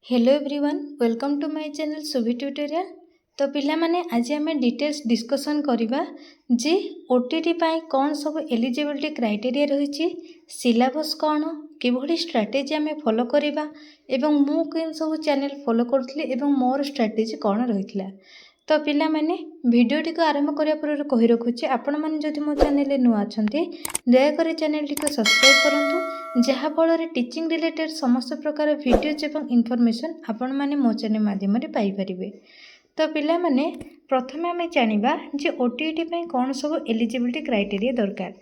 Hello everyone welcome to my channel Subhi tutorial. तो पिला माने आज आम डिटेल्स डिस्कसन करवा जे ओटीटी पाई कौन सब एलिजिबिलिटी क्राइटेरिया रही सिलेबस कौन किभली स्ट्रैटेजी आम फॉलो करवा एवं मु केन सब चैनल फॉलो करुली एवं मोर स्ट्रैटेजी कौन रही। तो पिला माने वीडियोटी को आरंभ करने पूर्व कही रखुच्छे आपण मैंने जदि मो चैनल नुआ अच्छा दयाकोरी चैनल टी सब्सक्राइब करूँ जहाँफल टीचिंग रिलेटेड समस्त प्रकार वीडियोज एवं इनफॉरमेशन आपण मैंने मो चैनल माध्यम पाइपर। तो पिला माने प्रथमे आम जानिबा जे ओटीटी पई कौन सब एलिजिबिलिटी क्राइटेरिया दरकार।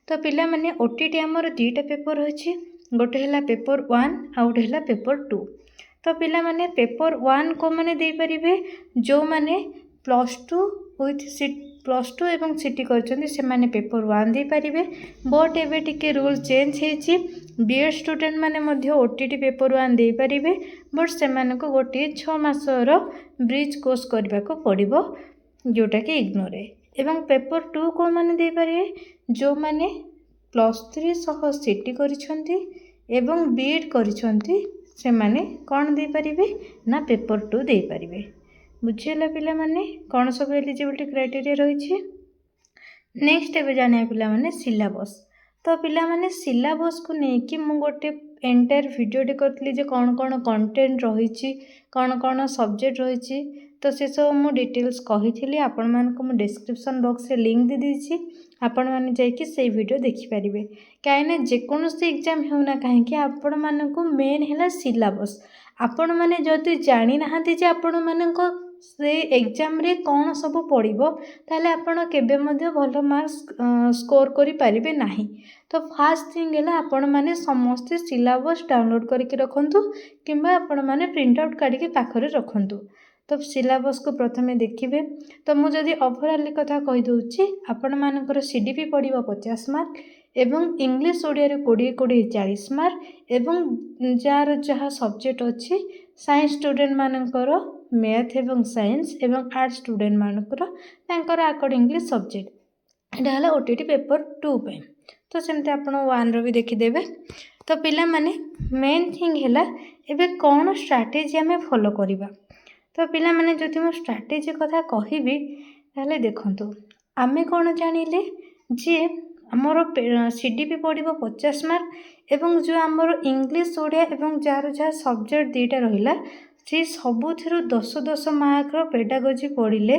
तो पिला माने ओटीटी आमर दुईटा पेपर रही गोटे है पेपर 1 आउ गोटे है पेपर 2। तो पिला माने पेपर 1 को माने दे परिबे जो माने +2 विथ +2 एवं सिटी करछन्ती से माने पेपर 1 दे परिबे। बट एबे टिके रूल चेंज हेछि बीएड स्टूडेंट माने मध्य ओटीटी पेपर 1 दे परिबे बट से माने को गोटे 6 मासर ब्रिज कोर्स करबा को पड़िबो जोटा कि इग्नोर एवं पेपर 2 को माने दे परिबे जो माने +3 सह सिटी करिसन्ती एवं बीएड करिसन्ती से माने कौन दे परिबे ना पेपर 2 दे परिबे। बुझेला पिला माने कौन सब एलिजिबिलिटी क्राइटेरिया रही। नेक्स्ट एबे जाने पिला माने सिलेबस। तो पिला माने सिलेबस को लेकि मु गोटे एंटायर वीडियोटे करथली जे कौन कौन कंटेंट रही कौन कौन सब्जेक्ट रही तो से सब मु डिटेल्स कही आपण मानको मु डिस्क्रिप्शन बॉक्स रे लिंक दे देछि आपण माने जाइए से वीडियो देखि पारिबे। कहीं जेकोसी एग्जाम होना कहीं आपण मानको मेन है सिलेबस आपण माने जदि जानी नाहांती जे आपण मानको से एग्जाम रे कौन सब पड़ो ताले आपण केबे मध्य भल मार्क्स स्कोर करि पारिबे नाही। तो फास्ट थिंग है आपण माने समस्ते सिलेबस डाउनलोड करके रखंतु किंबा आपण माने प्रिंट आउट काढिके पाखरे रखंतु। तो सिलेबस को प्रथमे देखिए। तो मुझे ओवरऑल कथा कही दूची आपण मानकर सीडीपी पड़ो 50 मार्क एवं इंग्लिश ओडिया 20 40 मार्क एवं जार जहाँ सब्जेक्ट अच्छी साइंस स्टूडेंट मानकर मैथ एवं साइंस एवं आर्ट्स स्टूडेंट मानकर तांकर अकॉर्डिंगली सब्जेक्ट एटा है ओटीटी पेपर 2 पे। तो सेमते आपण 1 रो भी देखिदेवे। तो पिला माने मेन थिंग है एबे कौन स्ट्रैटेजी आम फॉलो करवा। तो पिला माने जदि मो स्ट्रैटेजी कथा कहबी ताले देखंतु आमे कौन जानिले जे आमर सीडीपी पड़ो 50 मार्क एवं जो आमर इंग्लिश ओडिया एवं जार जहाँ सब्जेक्ट दुईटा रहिला से सबुथिरु 10 मार्क पेडागोजी पढ़िले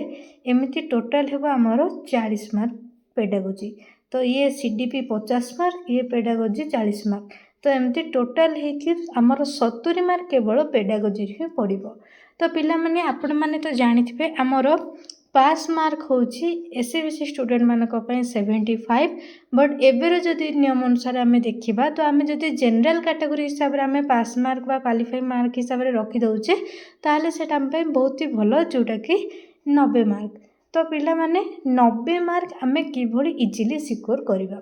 एमती टोटाल हेबो आमर 40 मार्क पेडागोजी। तो ये सीडीपी 50 मार्क ये पेडागोजी 40 मार्क तो एमती टोटाल हेकि आमर 70 मार्क केवल पेडागोजी ही पड़ो। तो पिला माने आपण माने तो जानिथिबे आमर पास मार्क होची एससीबीसी स्टूडेंट मानक पय 75 बट एबेर जदि नियम अनुसार आम देखा तो आम जदि जनरल कैटेगरी हिसाब से आम पास मार्क बा क्वालिफाई मार्क हिसाब से रखी दौचे ताले सेटा आम पय बहुत ही भल जोटा कि 90 मार्क। तो पिला माने 90 मार्क आम किभली इजिली सिक्योर करवा।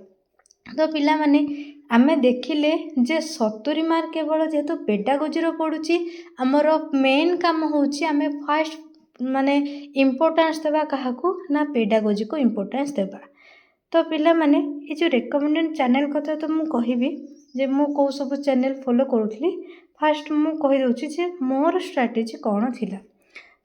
तो पिला माने आमे देखिले जे 70 मार्क केवल जेहेतु पेडागोजी पड़ुची आमर मेन काम होची आमे फास्ट माने इम्पोर्टेंस देवा काहाकू ना पेडागोजी को इम्पोर्टेंस देवा। तो पिला माने ये जो रेकमेंडेड चैनल कथा तो मु कहिबी जे मु को सब चैनल फॉलो करूथली फास्ट मु कहि दउची जे मोर स्ट्रैटेजी कौन थिला।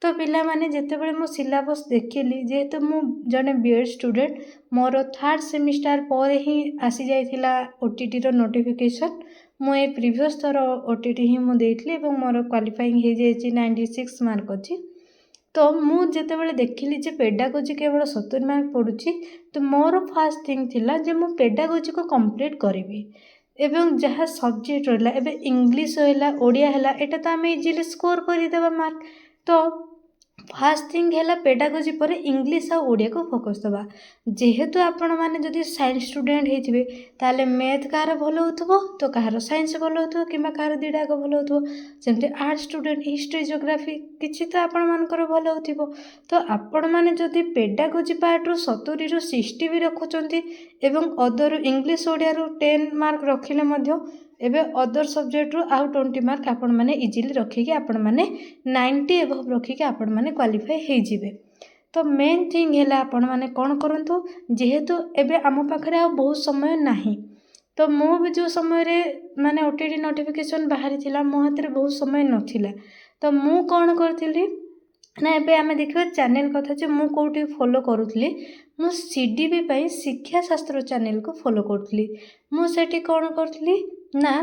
तो पिला माने जेते बेले मु सिलेबस देखिली जेहेतु मु जने बीएड स्टूडेंट मोर 3rd सेमिस्टर पर ही आसी जाइथिला ओटीटी रो नोटिफिकेशन मु ए प्रीवियस थर ओटीटी ही मु देइथली एवं मोर क्वालिफाइंग हे जेछि 96 मार्क अछि। तो मु जेते बेले देखिली जे पेडागोजी केवल 70 मार्क पड़ुची तो मोर फास्ट थिंग थिला जे मु पेडागोजी को कंप्लीट करिवि एवं जहाँ सब्जेक्ट रहा एबे इंग्लिश है ओडिया है एटा तो आम इजिली स्कोर करदेवा मार्क। तो फास्ट थिंग है पेडागोजी पर इंग्लिश आ ओडिया को फोकस दवा जेहेतु आपण मैंने जदि साइंस स्टूडेंट होते ताले मैथ कहार भल हो तो कहार साइंस भल हो कि कहार दुईटाक भल हो जमी आर्ट स्टूडेंट हिस्ट्री जियोग्राफी किसी तो आपण मानकर भल हो। तो आपण मैंने जदि पेडागोजी पार्ट 70 ରୁ 60 भी रखुंट एवं अदर इंग्लिश ओडिया 10 मार्क रखिले एबे अदर सब्जेक्ट आउ 20 मार्क आपण माने इजिली रखिके आपण माने 90 एबव रखिके आपण माने क्वालिफाई हो जिवे। तो मेन थिंग है आपण माने कौन करंतु जेहेतु एबे आम पाखरे आ बहुत समय नाही तो मु भी जो समय माने ओटीटी नोटिफिकेशन बाहरी थिला मो हाथ में बहुत समय नथिला तो मु कौन करथिली ना एबे आमे देखिबा चैनल कथा जे मु कोठी फॉलो करूथली मु सीडीबी पई शिक्षा शास्त्र चैनल को फॉलो करथली मु सेठी कौन करथली ना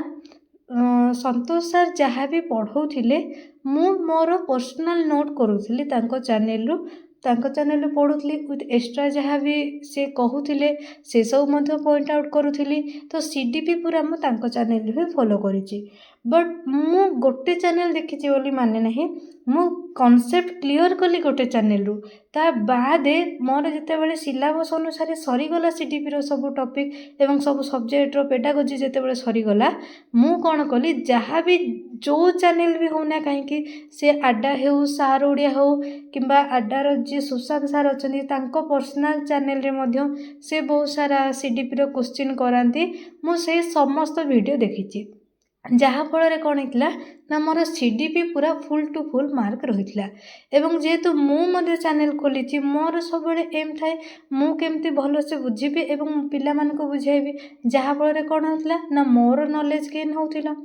संतोष सर जहाँ भी पढ़ाऊले मु मोर पर्सनल नोट करूथली तांको चैनल पढ़ुली विथ एक्स्ट्रा जहाँ भी से कहूले से सब मध्य पॉइंट आउट करूथली तो सीडीपी पूरा मु तांको चैनल भी फॉलो करिछि बट मु गोटे चैनल देखिछि बोली माने नहीं मु कॉन्सेप्ट क्लियर कली गोटे चैनल रु ता बादे मोर जेतेबेले सिलेबस अनुसार सरीगला सीडीपी रो सब टॉपिक एवं सब सब्जेक्ट रो पेडागोजी जेतेबेले सरीगला मु कौन कली जहाँ भी जो चैनल भी होना कहीं से आड्डा हो सार ओडिया हो किंबा आड्डार जी सुशांत सार अच्छे तांको पर्सनल चैनल रे मध्य से बहुत सारा सीडीपी रो क्वेश्चन कराती मु से समस्त वीडियो देखी जहाँ फल कौन होता ना मोर सीडीपी पूरा फुल टू फुल मार्क रही एवं जेहेतु मु चैनल खोली मोर सब एम थाए मु केमती भल से बुझीबी एवं पिला मानक बुझाइबी जहाँ फल कौन होता ना मोर नॉलेज गेन होता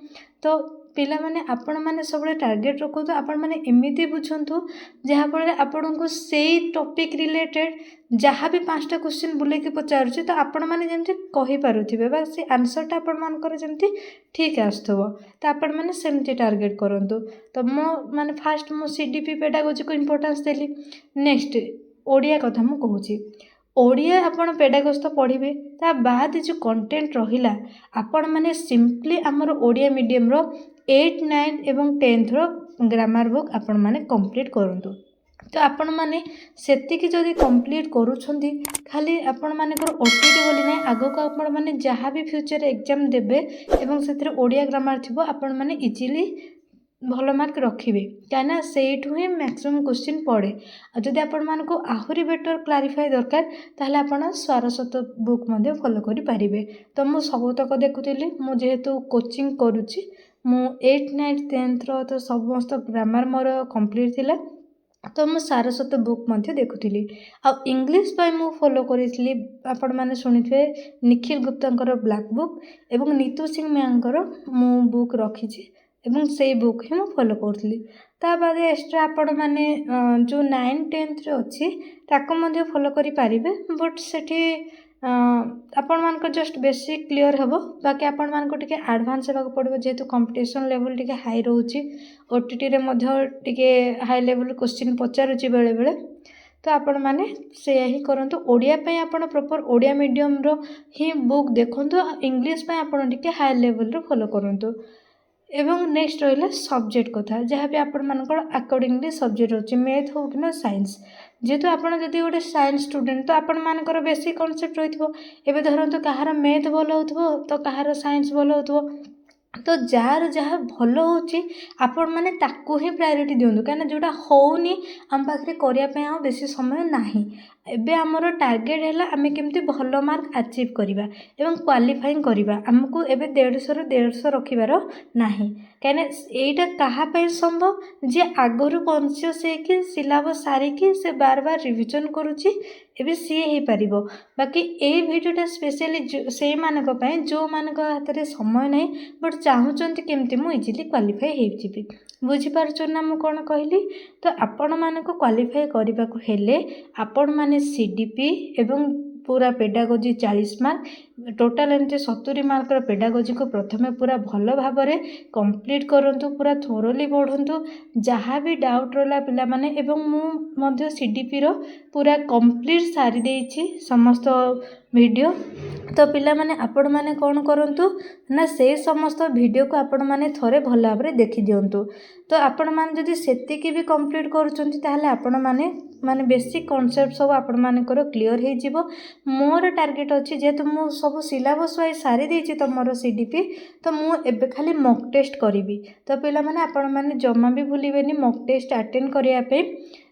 तो पिला माने आपण माने सब टार्गेट रखु आपण माने एमिति बुझंतु जहाँ फल आपण को सेई टॉपिक रिलेटेड जहाँ भी 5टा क्वेश्चन बुलेकी पचारुछि तो आपण माने जेमति कहि पारुथिबे बा से आंसरटा आपण मानकर जेमति ठीक आस्थबो तो आपण माने सेमति टार्गेट करंतु तो मो माने फास्ट मो सीडीपी पेडागोजी को इंपोर्टेंस देली नेक्स्ट ओडिया कथा मु कहूछि ओडिया आपण पेडागोज तो पढ़िबे ता बाद जो कंटेंट रहिला आपण माने सिंपली हमर ओडिया मीडियम रो 8, 9 एवं 10th रो ग्रामर बुक आपण माने कंप्लीट करंतु तो आपण माने सेतिकी जदि कंप्लीट करूछंती खाली आपण मानेकर ओटीटी बोली नै आगो को आपण माने जहाँ भी फ्यूचर एग्जाम देबे एवं सेतिर ओडिया ग्रामर थिबो आपण माने इजीली भल मार्क रखिए कहीं सेठू ही मैक्सिमम क्वेश्चन पड़े जदि आपण मानक आहुरी बेटर क्लारिफाई दरकार ताहले आपण सारस्वत बुक मध्य फॉलो करि पारिबे तो मु सबतक देखुली मु जेहेतु कोचिंग करुच्ची मु 8, 9, 10th रो तो समस्त ग्रामर मोर कंप्लीट थिला तो मु सारस्वत बुक मध्य देखुली आ इंग्लिश पाई मु फॉलो करिसली आपण माने सुनिथे निखिल गुप्तांकर ब्लैक बुक एवं नीतू सिंह मैंकर मु बुक रखिछि एवं से बुक ही मुझे फॉलो करी ता बाद एक्स्ट्रा आपण मैंने जो 9, 10th अच्छी ताको फॉलो करि पारिबे बट सेठी आपण मान जस्ट बेसिक क्लियर हे बाकी आपण मान टिके एडवांस होगा पड़ो जेहेतु कंपटीशन लेवल टिके हाई रोचे ओटीटी रे टिके हाई लेवल क्वेश्चन पचारुची बेले बेले तो आपण माने से ही करंतु ओडिया पय आपण प्रॉपर ओडिया मीडियम रो ही बुक देखंतु इंग्लिश पय आपण टिके हाई लेवल रो फॉलो करंतु एवं नेक्स्ट रहा सब्जेक्ट कथा जहाँ भी आपण मानकर अकॉर्डिंगली सब्जेक्ट होची मैथ हो कि ना साइंस जेहेतु आपण जदि गोटे साइंस स्टूडेंट तो आपण मानकर बेसिक कॉन्सेप्ट रही एबे धरंतु कहार मैथ भल होथबो तो कहार साइंस भल होथबो तो जार जहाँ भल होची आपण माने ताकू ही प्रायोरिटी दियंतु कहीं जोटा होनी आम पाखे करने बेसी समय नाही एबे आमर टार्गेट है आम केमती भल मार्क अचीव करवा एवं क्वालिफाइंग करवा आमको एबे 150 ରୁ 150 रखिबार नाही कहीं एटा कहापाई संभव जे आगरू कॉन्शियस है सिलेबस सारिकी से बार बार रिविजन करुच्ची एबे सी हो पार बाकी ए भिडियोटा स्पेशली से मानक पई जो मानक हाथ में समय नहीं बट चाहूँगी केमती मु इजिली क्वालिफाई हो बुझीपार ना मु कौन कहली तो आपण मानक क्वालिफाई करने को हेले आपण माने सीडीपी एवं पूरा पेडागोजी 40 मार्क टोटाल एमती 70 मार्क पेडागोजी को प्रथमे पूरा भल भाव में कंप्लीट करंतु पूरा थोरोली पढ़ंतु जहाँ भी डाउट रहा पिला माने एवं मु सीडीपी रो पूरा कंप्लीट सारी देइछि समस्त वीडियो तो पिला माने आपण माने कौन करंतु ना से समस्त वीडियो को आपण माने थोड़े भल भाव में देखि दियंतु तो आपण माने जदि सेतिकी भी कंप्लीट करूछंती ताहले आपण माने माने बेसिक कॉन्सेप्ट सब आपण मानकर क्लियर हो जिवो मोर टार्गेट अच्छी जेहेतु मु सब सिलेबस वाइज सारी देछि तो मोर सीडीपी तो मु एबे खाली मॉक टेस्ट करी तो पिला माने आपण माने जमा भी भूलिबेनी मॉक टेस्ट अटेंड करिया पे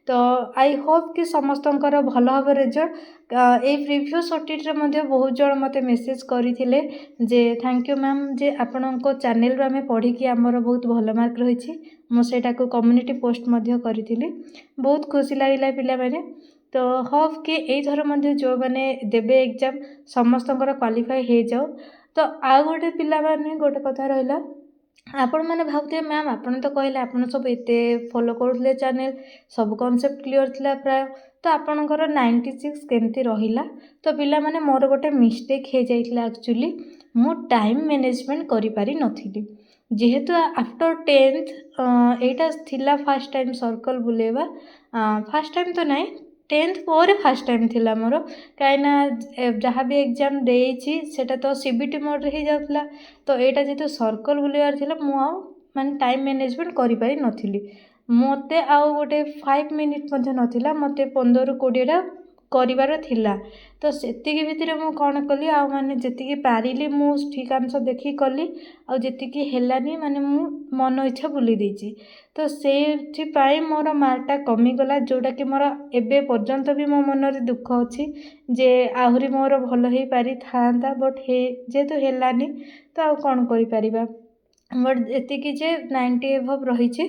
तो आई होप कि समस्तंकर भल हम रिजल्ट ए प्रिवियस ओटीटी रे बहुत जन मते मेसेज करथिले जे थैंक यू मैम जे आपणको चैनल रो हमें पढ़ी कि हमर बहुत भल मार्क रही मुझा को कम्युनिटी पोस्ट करी बहुत खुशी लगे पिला माने तो होप कि यही थर जो मैंने देवे एग्जाम समस्तंकर क्वालिफाई हो जाओ तो आउ गोटे पिलामाने गोटे कथा रहिला आपण मैंने भावुथे मैम आपण तो कहले आपण सब एते फॉलो करुले चैनल सब कॉन्सेप्ट क्लियर थिला प्राय तो आपणकर 96 केमती रहिला तो पिला माने मोर गोटे मिस्टेक हे जाइतला एक्चुअली मु टाइम मैनेजमेंट करि पारि नथिली जेहेतु आफ्टर 10th एटा थिला फर्स्ट टाइम सर्कल बुलेवा फर्स्ट टाइम तो नहीं 10th पर फर्स्ट टाइम थिला मोर कहीं जहाँ भी एग्जाम देइछि सेटा तो सीबीटी मोड रे ही जाउतला तो एटा जेतु सर्कल बुलेवार थिला मु आ माने टाइम मैनेजमेंट करि पारि नथिली मते आउ गोटे 5 मिनिट मध्ये नथिला मते 15 ରୁ 20 टा करिवार थिला तो सेतिकी भितरे मु कौन कली आ माने जेतिकी पारिली मु ठीक आंसर देखी कली आ जेतिकी हेलानी माने मु मन इच्छा बुली देछि तो सेथि पाई मोर मार्कटा कमी गला जोटा कि मोर एबे पर्यंत भी मो मन रे दुख अछि जे आहुरी मोर भलो हे पारि थांता बट हे जेतु हेलानी तो आ कोन करि परिबा बट एतिकी जे 90 एभव रहिछि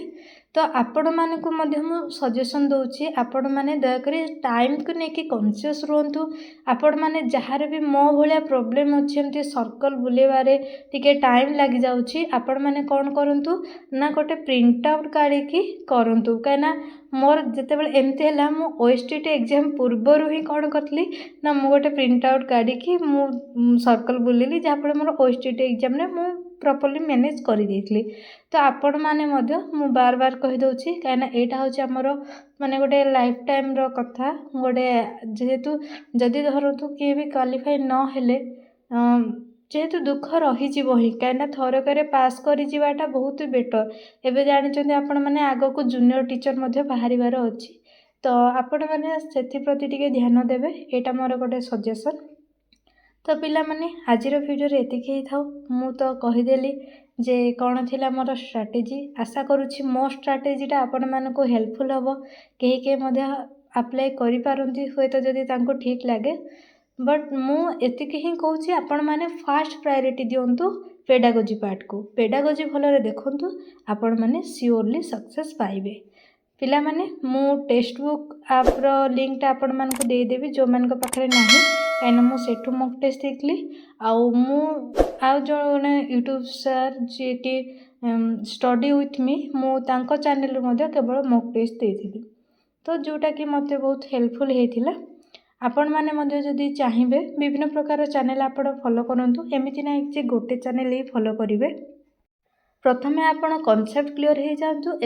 तो आपण मानकु मध्य मु सजेशन दउछि आपण माने दया करी टाइम को नेकी कॉन्शियस रहंतु आपण माने जहार भी मो भलिया प्रॉब्लम अछि एमती सर्कल बुलेबारे टिके टाइम लागि जाउछि आपण माने कोन करंतु ना गोटे प्रिंट आउट काढी की करंतु काना मोर जते बेले एमती हला मु ओएसटीटी एग्जाम पूर्वरु ही कोन करतली ना मु गोटे प्रिंट आउट काढी की मु सर्कल बुलेली जहा पर मोर ओएसटीटी एग्जाम ने मु प्रॉपर्ली मैनेज करि देथली तो आपण माने मध्य मु बार बार कहि दउछि काना एटा होछि हमर माने गोटे लाइफ टाइम रो कथा गोटे जेहेतु जदि धरतु के भी क्वालिफाई न हेले जेहेतु दुख रही जीवो ही काना थरकरे पास करि जीवाटा बहुत बेटर एबे जानि चंदी आपण माने आगो को जूनियर टीचर मध्य बाहरिबार अछि तो आपण माने सेथि प्रति टिके ध्यान देबे एटा मोर गोटे सजेशन तो पिला माने आजिर वीडियो रे एतिक ही थाउ मु तो कहिदेली जे कौन थिला मोर स्ट्राटेजी आशा करुछि मो स्ट्राटेजीटा आपण मानको हेल्पफुल हबो केही के मध्य अप्लाई करि पारंती होय तो जदि तांको ठीक लागे बट मु एतिक ही कहूछि आपण माने फास्ट प्रायोरिटी दियंतु पेडागोजी पार्ट को पेडागोजी भलरे देखंतु आपण माने सियोरली सक्सेस पाइबे पिला माने मु टेक्स्ट बुक आप रो लिंक टा आपण मानको दे देबी जो मान को पाखरे नाही काइना मु सेठु मॉक टेस्ट देखली आउ मु आउ जो यूट्यूब सर जे कि स्टडी विथ मी मु तांको चैनल मध्ये केवल मॉक टेस्ट देथिली तो जोटा कि मते बहुत हेल्पफुल हेतिला आपण माने मध्ये जदि चाहिबे विभिन्न प्रकार चैनल आपण फॉलो करंतु एमिति नै जे गोटे चैनल ही फॉलो करिवे प्रथमे आपण कांसेप्ट क्लियर हे जांतु।